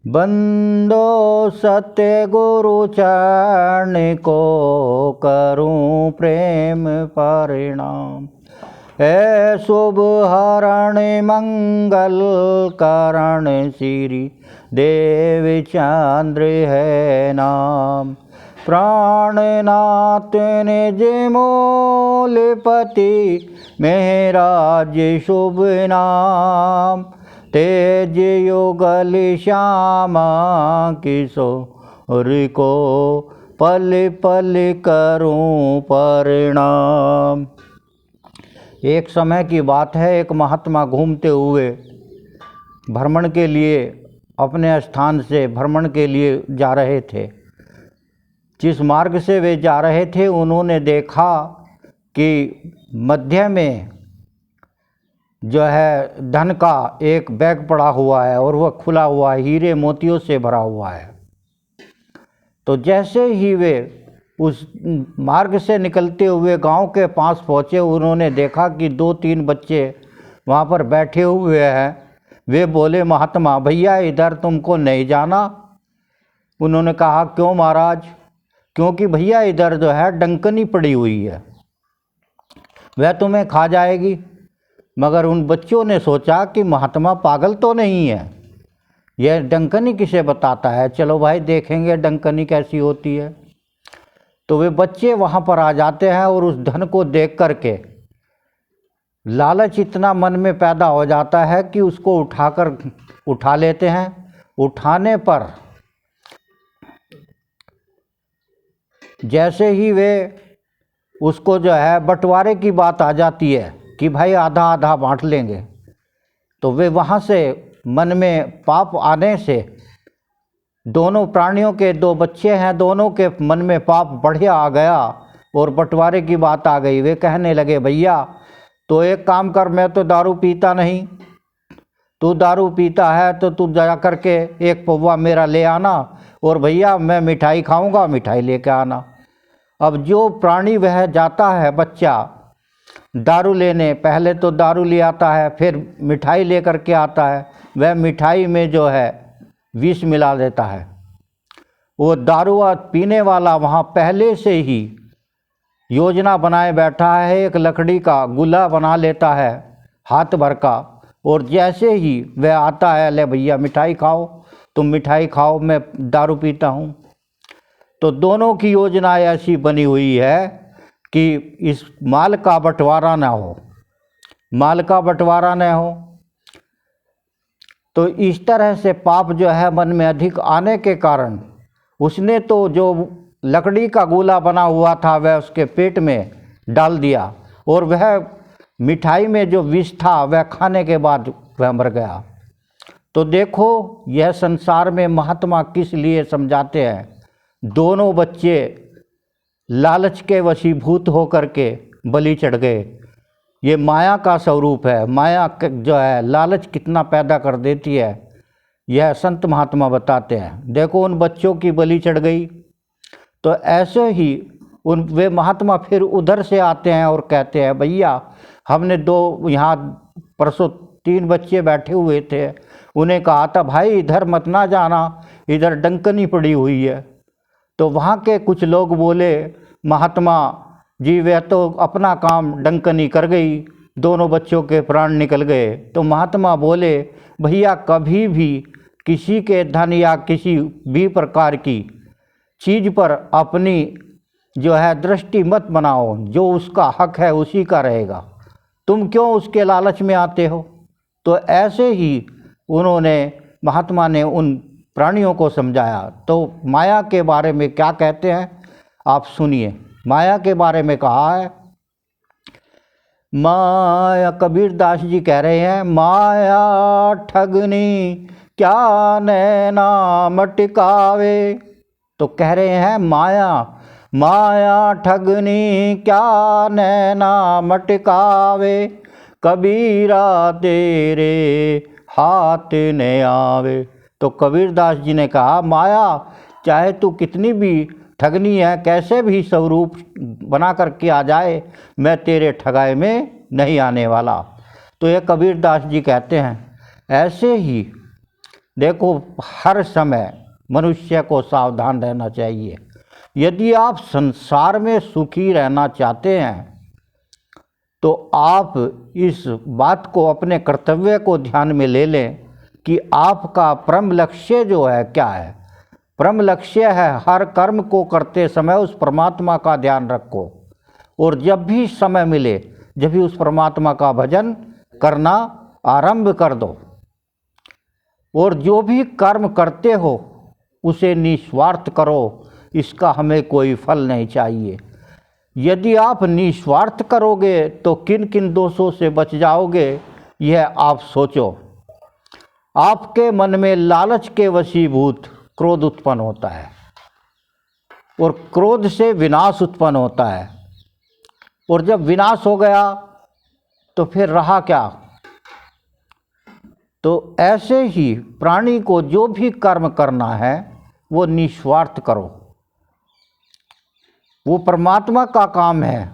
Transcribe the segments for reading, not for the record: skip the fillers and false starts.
बंदो सत्य गुरु चरण को, करूं प्रेम परिणाम। है शुभ हरण मंगल करण, श्री देव चंद्र है नाम। प्राणनाथ निज मूलपति, मेहराज शुभ नाम। तेज युगल श्यामा, किशोर को पल पल करूं प्रणाम। एक समय की बात है, एक महात्मा घूमते हुए भ्रमण के लिए अपने स्थान से भ्रमण के लिए जा रहे थे। जिस मार्ग से वे जा रहे थे, उन्होंने देखा कि मध्य में जो है धन का एक बैग पड़ा हुआ है और वह खुला हुआ है, हीरे मोतियों से भरा हुआ है। तो जैसे ही वे उस मार्ग से निकलते हुए गांव के पास पहुँचे, उन्होंने देखा कि 2-3 बच्चे वहाँ पर बैठे हुए हैं। वे बोले, महात्मा भैया इधर तुमको नहीं जाना। उन्होंने कहा, क्यों महाराज? क्योंकि भैया इधर जो है डंकनी पड़ी हुई है, वह तुम्हें खा जाएगी। मगर उन बच्चों ने सोचा कि महात्मा पागल तो नहीं है, यह डंकनी किसे बताता है, चलो भाई देखेंगे डंकनी कैसी होती है। तो वे बच्चे वहाँ पर आ जाते हैं और उस धन को देख करके लालच इतना मन में पैदा हो जाता है कि उसको उठा लेते हैं। उठाने पर जैसे ही वे उसको जो है बंटवारे की बात आ जाती है कि भाई आधा आधा बांट लेंगे, तो वे वहाँ से मन में पाप आने से, दोनों प्राणियों के 2 बच्चे हैं, दोनों के मन में पाप बढ़िया आ गया और बंटवारे की बात आ गई। वे कहने लगे, भैया तो एक काम कर, मैं तो दारू पीता नहीं, तू दारू पीता है तो तू जा करके एक पौवा मेरा ले आना, और भैया मैं मिठाई खाऊंगा, मिठाई लेके आना। अब जो प्राणी वह जाता है बच्चा दारू लेने, पहले तो दारू ले आता है, फिर मिठाई लेकर के आता है, वह मिठाई में जो है विष मिला देता है। वो दारू पीने वाला वहाँ पहले से ही योजना बनाए बैठा है, एक लकड़ी का गुला बना लेता है हाथ भर का, और जैसे ही वह आता है, ले भैया मिठाई खाओ, तुम मिठाई खाओ, मैं दारू पीता हूँ। तो दोनों की योजना ऐसी बनी हुई है कि इस माल का बंटवारा ना हो, माल का बंटवारा न हो। तो इस तरह से पाप जो है मन में अधिक आने के कारण उसने तो जो लकड़ी का गोला बना हुआ था वह उसके पेट में डाल दिया, और वह मिठाई में जो विष था वह खाने के बाद वह मर गया। तो देखो यह संसार में महात्मा किस लिए समझाते हैं। दोनों बच्चे लालच के वशीभूत होकर के बलि चढ़ गए। ये माया का स्वरूप है। माया जो है लालच कितना पैदा कर देती है, यह संत महात्मा बताते हैं। देखो उन बच्चों की बलि चढ़ गई। तो ऐसे ही वे महात्मा फिर उधर से आते हैं और कहते हैं, भैया हमने यहाँ परसों 3 बच्चे बैठे हुए थे, उन्हें कहा था भाई इधर मत ना जाना, इधर डंकनी पड़ी हुई है। तो वहाँ के कुछ लोग बोले, महात्मा जी वह तो अपना काम डंकनी कर गई, दोनों बच्चों के प्राण निकल गए। तो महात्मा बोले, भैया कभी भी किसी के धन या किसी भी प्रकार की चीज़ पर अपनी जो है दृष्टि मत बनाओ, जो उसका हक है उसी का रहेगा, तुम क्यों उसके लालच में आते हो। तो ऐसे ही उन्होंने महात्मा ने उन प्राणियों को समझाया। तो माया के बारे में क्या कहते हैं आप सुनिए। माया के बारे में कहा है, माया कबीर दास जी कह रहे हैं, माया ठगनी क्या नैना मटकावे। तो कह रहे हैं माया माया ठगनी क्या नैना मटकावे, कबीरा तेरे हाथ न आवे। तो कबीरदास जी ने कहा, माया चाहे तू कितनी भी ठगनी है, कैसे भी स्वरूप बना करके आ जाए, मैं तेरे ठगाए में नहीं आने वाला। तो ये कबीरदास जी कहते हैं। ऐसे ही देखो, हर समय मनुष्य को सावधान रहना चाहिए। यदि आप संसार में सुखी रहना चाहते हैं तो आप इस बात को, अपने कर्तव्य को ध्यान में ले लें कि आपका परम लक्ष्य जो है क्या है। परम लक्ष्य है हर कर्म को करते समय उस परमात्मा का ध्यान रखो, और जब भी समय मिले जब भी उस परमात्मा का भजन करना आरंभ कर दो, और जो भी कर्म करते हो उसे निस्वार्थ करो, इसका हमें कोई फल नहीं चाहिए। यदि आप निस्वार्थ करोगे तो किन किन दोषों से बच जाओगे, यह आप सोचो। आपके मन में लालच के वशीभूत क्रोध उत्पन्न होता है, और क्रोध से विनाश उत्पन्न होता है, और जब विनाश हो गया तो फिर रहा क्या। तो ऐसे ही प्राणी को जो भी कर्म करना है वो निस्वार्थ करो, वो परमात्मा का काम है।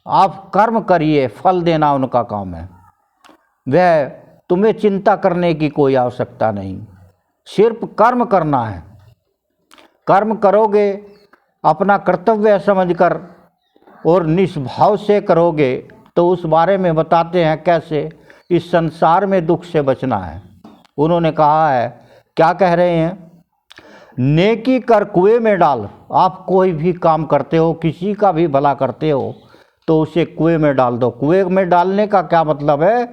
आप कर्म करिए, फल देना उनका काम है, वह तुम्हें चिंता करने की कोई आवश्यकता नहीं, सिर्फ कर्म करना है। कर्म करोगे अपना कर्तव्य समझकर और निष्भाव से करोगे तो उस बारे में बताते हैं कैसे इस संसार में दुख से बचना है। उन्होंने कहा है, क्या कह रहे हैं, नेकी कर कुएं में डाल। आप कोई भी काम करते हो, किसी का भी भला करते हो तो उसे कुएं में डाल दो। कुएं में डालने का क्या मतलब है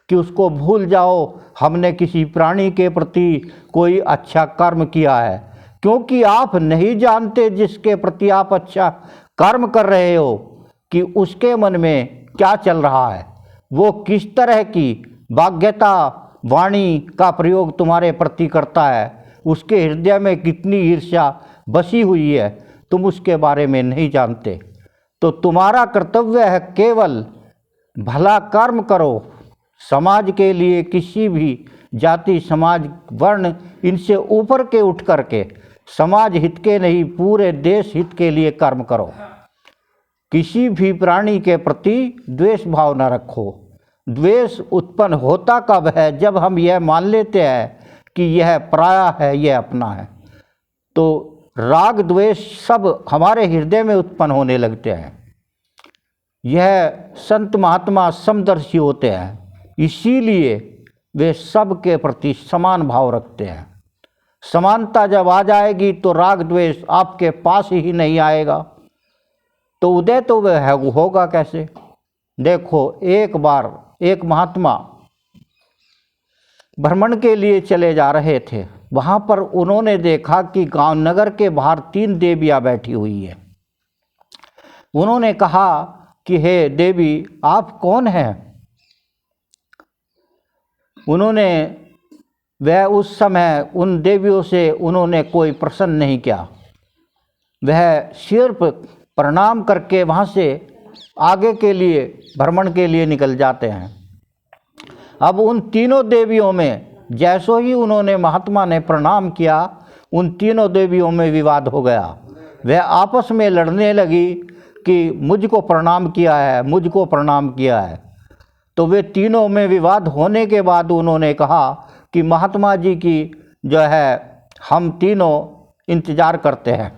कि उसको भूल जाओ हमने किसी प्राणी के प्रति कोई अच्छा कर्म किया है, क्योंकि आप नहीं जानते जिसके प्रति आप अच्छा कर्म कर रहे हो कि उसके मन में क्या चल रहा है, वो किस तरह की भाग्यता वाणी का प्रयोग तुम्हारे प्रति करता है, उसके हृदय में कितनी ईर्ष्या बसी हुई है, तुम उसके बारे में नहीं जानते। तो तुम्हारा कर्तव्य है केवल भला कर्म करो, समाज के लिए, किसी भी जाति समाज वर्ण इनसे ऊपर के उठ करके समाज हित के नहीं पूरे देश हित के लिए कर्म करो। किसी भी प्राणी के प्रति द्वेष भाव न रखो। द्वेष उत्पन्न होता कब है, जब हम यह मान लेते हैं कि यह पराया है, यह अपना है, तो राग द्वेष सब हमारे हृदय में उत्पन्न होने लगते हैं। यह संत महात्मा समदर्शी होते हैं, इसीलिए वे सब के प्रति समान भाव रखते हैं। समानता जब आ जाएगी तो राग द्वेष आपके पास ही नहीं आएगा, तो उदय तो वह होगा कैसे। देखो, एक बार एक महात्मा भ्रमण के लिए चले जा रहे थे, वहाँ पर उन्होंने देखा कि गांव नगर के बाहर 3 देवियाँ बैठी हुई हैं। उन्होंने कहा कि हे देवी, आप कौन हैं। उन्होंने वह उस समय उन देवियों से उन्होंने कोई प्रश्न नहीं किया, वह सिर्फ प्रणाम करके वहाँ से आगे के लिए भ्रमण के लिए निकल जाते हैं। अब उन तीनों देवियों में जैसो ही उन्होंने महात्मा ने प्रणाम किया, उन तीनों देवियों में विवाद हो गया। वह आपस में लड़ने लगी कि मुझको प्रणाम किया है, मुझको प्रणाम किया है। तो वे तीनों में विवाद होने के बाद उन्होंने कहा कि महात्मा जी की जो है हम तीनों इंतजार करते हैं।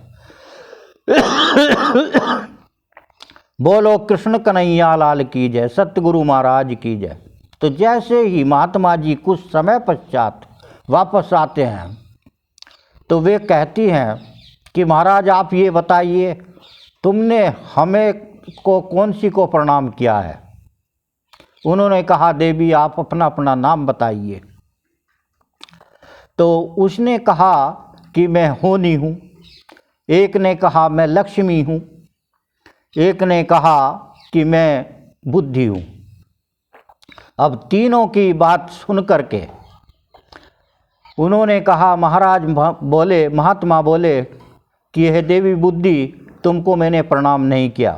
बोलो कृष्ण कन्हैया लाल की जय, सतगुरु महाराज की जय। तो जैसे ही महात्मा जी कुछ समय पश्चात वापस आते हैं तो वे कहती हैं कि महाराज आप ये बताइए, तुमने हमें को कौन सी को प्रणाम किया है। उन्होंने कहा देवी आप अपना अपना नाम बताइए। तो उसने कहा कि मैं होनी हूँ, एक ने कहा मैं लक्ष्मी हूँ, एक ने कहा कि मैं बुद्धि हूँ। अब तीनों की बात सुन करके उन्होंने कहा, महाराज बोले, महात्मा बोले कि यह देवी बुद्धि तुमको मैंने प्रणाम नहीं किया,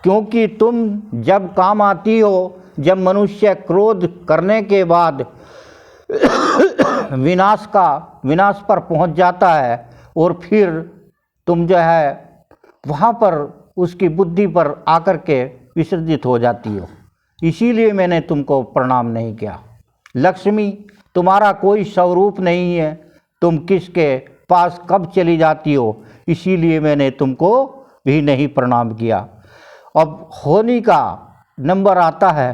क्योंकि तुम जब काम आती हो, जब मनुष्य क्रोध करने के बाद विनाश पर पहुंच जाता है और फिर तुम जो है वहाँ पर उसकी बुद्धि पर आकर के विसर्जित हो जाती हो, इसीलिए मैंने तुमको प्रणाम नहीं किया। लक्ष्मी तुम्हारा कोई स्वरूप नहीं है, तुम किसके पास कब चली जाती हो, इसीलिए मैंने तुमको भी नहीं प्रणाम किया। अब होनी का नंबर आता है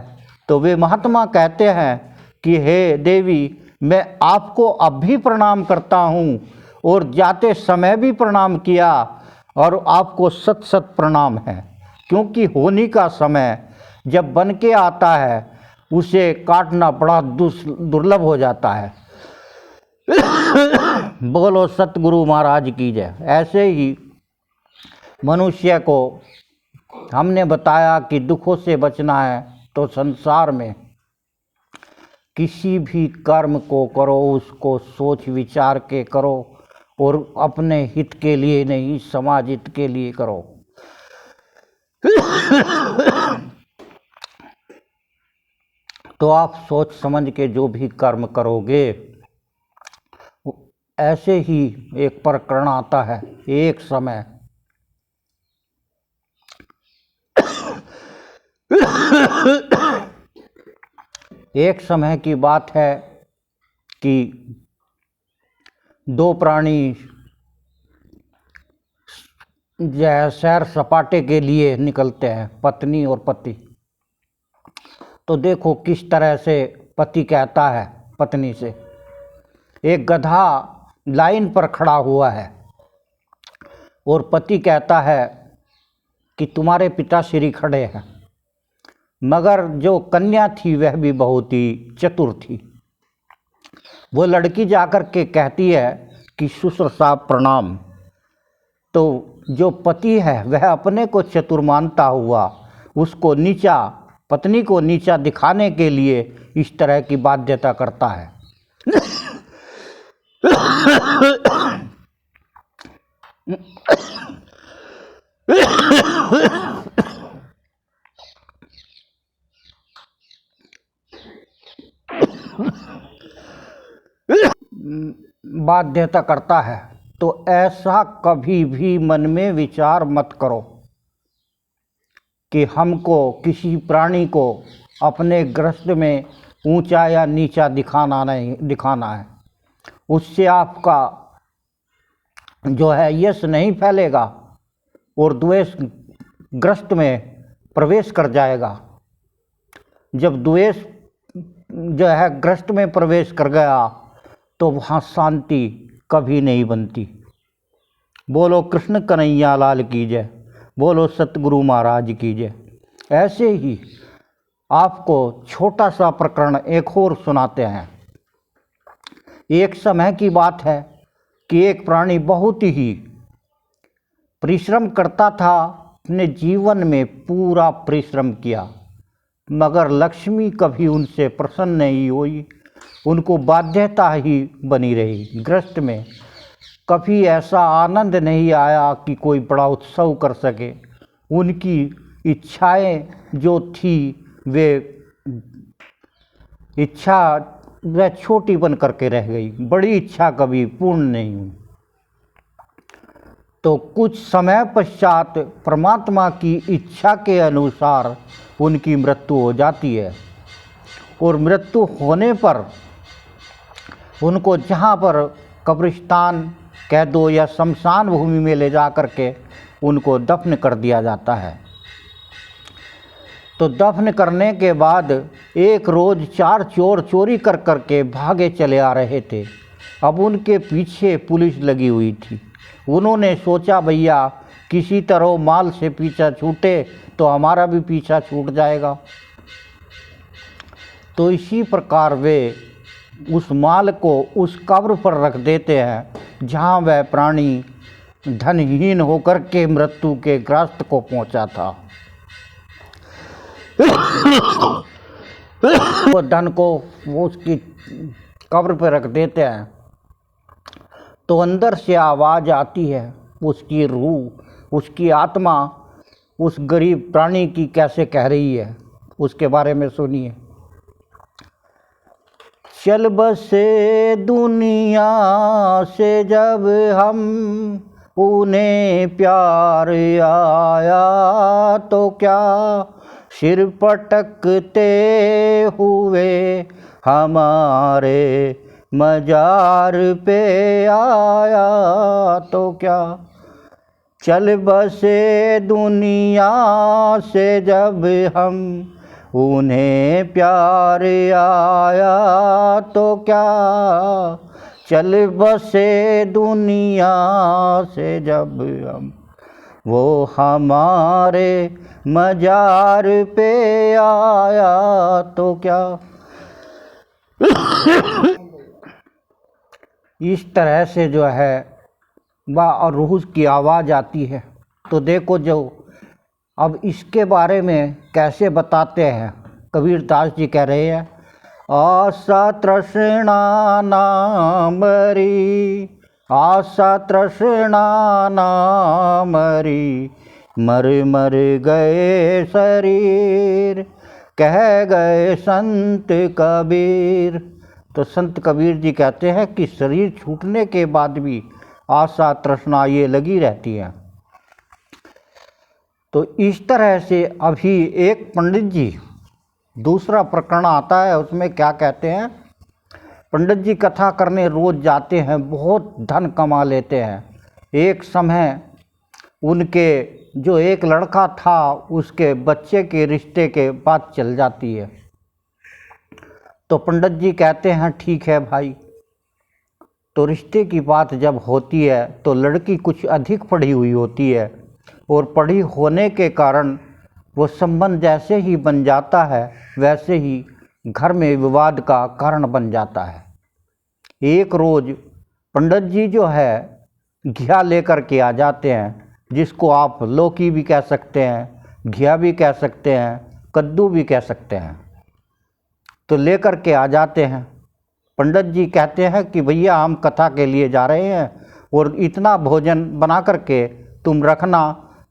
तो वे महात्मा कहते हैं कि हे देवी, मैं आपको अब भी प्रणाम करता हूँ और जाते समय भी प्रणाम किया, और आपको सत सत प्रणाम है, क्योंकि होनी का समय जब बन के आता है उसे काटना बड़ा दुर्लभ हो जाता है। बोलो सतगुरु महाराज की जय। ऐसे ही मनुष्य को हमने बताया कि दुखों से बचना है तो संसार में किसी भी कर्म को करो, उसको सोच विचार के करो और अपने हित के लिए नहीं, समाज हित के लिए करो। तो आप सोच समझ के जो भी कर्म करोगे। ऐसे ही एक प्रकरण आता है, एक समय एक समय की बात है कि दो प्राणी सैर सपाटे के लिए निकलते हैं, पत्नी और पति। तो देखो किस तरह से पति कहता है पत्नी से। एक गधा लाइन पर खड़ा हुआ है और पति कहता है कि तुम्हारे पिताश्री खड़े हैं, मगर जो कन्या थी वह भी बहुत ही चतुर थी। वो लड़की जाकर के कहती है कि ससुर साहब प्रणाम। तो जो पति है वह अपने को चतुर मानता हुआ उसको नीचा, पत्नी को नीचा दिखाने के लिए इस तरह की बाध्यता करता है। बाध्यता करता है। तो ऐसा कभी भी मन में विचार मत करो कि हमको किसी प्राणी को अपने ग्रस्त में ऊंचा या नीचा दिखाना है। उससे आपका जो है यश नहीं फैलेगा और द्वेष ग्रस्त में प्रवेश कर जाएगा। जब द्वेष जो है ग्रस्त में प्रवेश कर गया तो वहाँ शांति कभी नहीं बनती। बोलो कृष्ण कन्हैया लाल की जय, बोलो सतगुरु महाराज की जय। ऐसे ही आपको छोटा सा प्रकरण एक और सुनाते हैं। एक समय की बात है कि एक प्राणी बहुत ही परिश्रम करता था, अपने जीवन में पूरा परिश्रम किया, मगर लक्ष्मी कभी उनसे प्रसन्न नहीं हुई, उनको बाध्यता ही बनी रही। ग्रस्त में कभी ऐसा आनंद नहीं आया कि कोई बड़ा उत्सव कर सके। उनकी इच्छाएं जो थी वे इच्छा वह छोटी बन करके रह गई, बड़ी इच्छा कभी पूर्ण नहीं हुई। तो कुछ समय पश्चात परमात्मा की इच्छा के अनुसार उनकी मृत्यु हो जाती है और मृत्यु होने पर उनको जहाँ पर कब्रिस्तान कह दो या शमशान भूमि में ले जा कर के उनको दफन कर दिया जाता है। तो दफन करने के बाद एक रोज़ 4 चोर चोरी कर कर के भागे चले आ रहे थे। अब उनके पीछे पुलिस लगी हुई थी। उन्होंने सोचा भैया किसी तरह माल से पीछा छूटे तो हमारा भी पीछा छूट जाएगा। तो इसी प्रकार वे उस माल को उस कब्र पर रख देते हैं जहाँ वह प्राणी धनहीन होकर के मृत्यु के ग्रस्त को पहुँचा था। वो धन को वो उसकी कब्र पर रख देते हैं तो अंदर से आवाज़ आती है, उसकी रूह, उसकी आत्मा उस गरीब प्राणी की कैसे कह रही है, उसके बारे में सुनिए। चल बसे दुनिया से जब हम उन्हें प्यार आया तो क्या सिर पटकते हुए हमारे मजार पे आया तो क्या, चल बसे दुनिया से जब हम, उन्हें प्यार आया तो क्या, चल बसे दुनिया से जब हम, वो हमारे मजार पे आया तो क्या। इस तरह से जो है वह रूह की आवाज़ आती है। तो देखो जो अब इसके बारे में कैसे बताते हैं, कबीरदास जी कह रहे हैं, आशा तृष्णा ना मरी, आशा तृष्णा ना मरी, मर मर गए शरीर, कह गए संत कबीर। तो संत कबीर जी कहते हैं कि शरीर छूटने के बाद भी आशा तृष्णा ये लगी रहती है। तो इस तरह से अभी एक पंडित जी, दूसरा प्रकरण आता है, उसमें क्या कहते हैं, पंडित जी कथा करने रोज जाते हैं, बहुत धन कमा लेते हैं। एक समय उनके जो एक लड़का था उसके बच्चे के रिश्ते के बात चल जाती है। तो पंडित जी कहते हैं ठीक है भाई। तो रिश्ते की बात जब होती है तो लड़की कुछ अधिक पढ़ी हुई होती है और पढ़ी होने के कारण वो संबंध जैसे ही बन जाता है वैसे ही घर में विवाद का कारण बन जाता है। एक रोज पंडित जी जो है घिया लेकर के आ जाते हैं, जिसको आप लौकी भी कह सकते हैं, घिया भी कह सकते हैं, कद्दू भी कह सकते हैं। तो लेकर के आ जाते हैं। पंडित जी कहते हैं कि भैया हम कथा के लिए जा रहे हैं और इतना भोजन बना करके तुम रखना,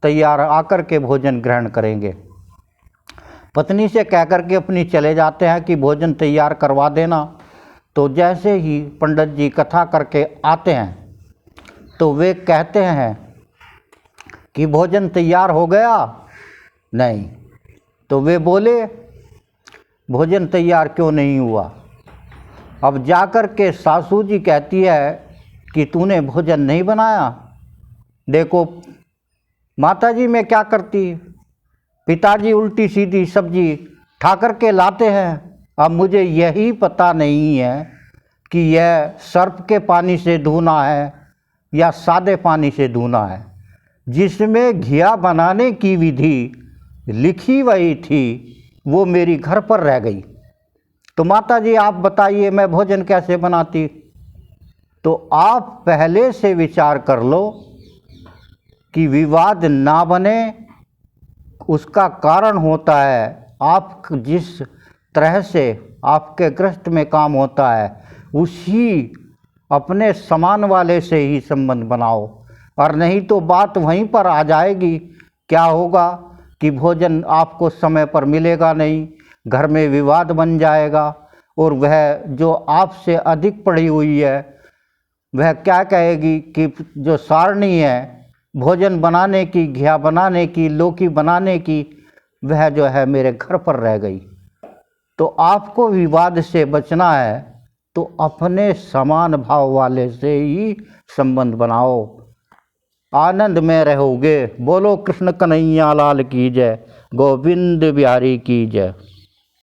तैयार आकर के भोजन ग्रहण करेंगे। पत्नी से कह करके अपनी चले जाते हैं कि भोजन तैयार करवा देना। तो जैसे ही पंडित जी कथा करके आते हैं तो वे कहते हैं कि भोजन तैयार हो गया? नहीं। तो वे बोले भोजन तैयार क्यों नहीं हुआ? अब जाकर के सासू जी कहती है कि तूने भोजन नहीं बनाया। देखो माताजी मैं क्या करती, पिताजी उल्टी सीधी सब्जी ठा कर के लाते हैं। अब मुझे यही पता नहीं है कि यह सर्फ के पानी से धोना है या सादे पानी से धोना है। जिसमें घिया बनाने की विधि लिखी हुई थी वो मेरी घर पर रह गई। तो माताजी आप बताइए मैं भोजन कैसे बनाती? तो आप पहले से विचार कर लो कि विवाद ना बने। उसका कारण होता है आप जिस तरह से आपके गृहस्थ में काम होता है उसी अपने समान वाले से ही संबंध बनाओ, और नहीं तो बात वहीं पर आ जाएगी। क्या होगा कि भोजन आपको समय पर मिलेगा नहीं, घर में विवाद बन जाएगा, और वह जो आपसे अधिक पढ़ी हुई है वह क्या कहेगी कि जो सारणी है भोजन बनाने की, घिया बनाने की, लौकी बनाने की, वह जो है मेरे घर पर रह गई। तो आपको विवाद से बचना है तो अपने समान भाव वाले से ही संबंध बनाओ, आनंद में रहोगे। बोलो कृष्ण कन्हैया लाल की जय, गोविंद बिहारी की जय।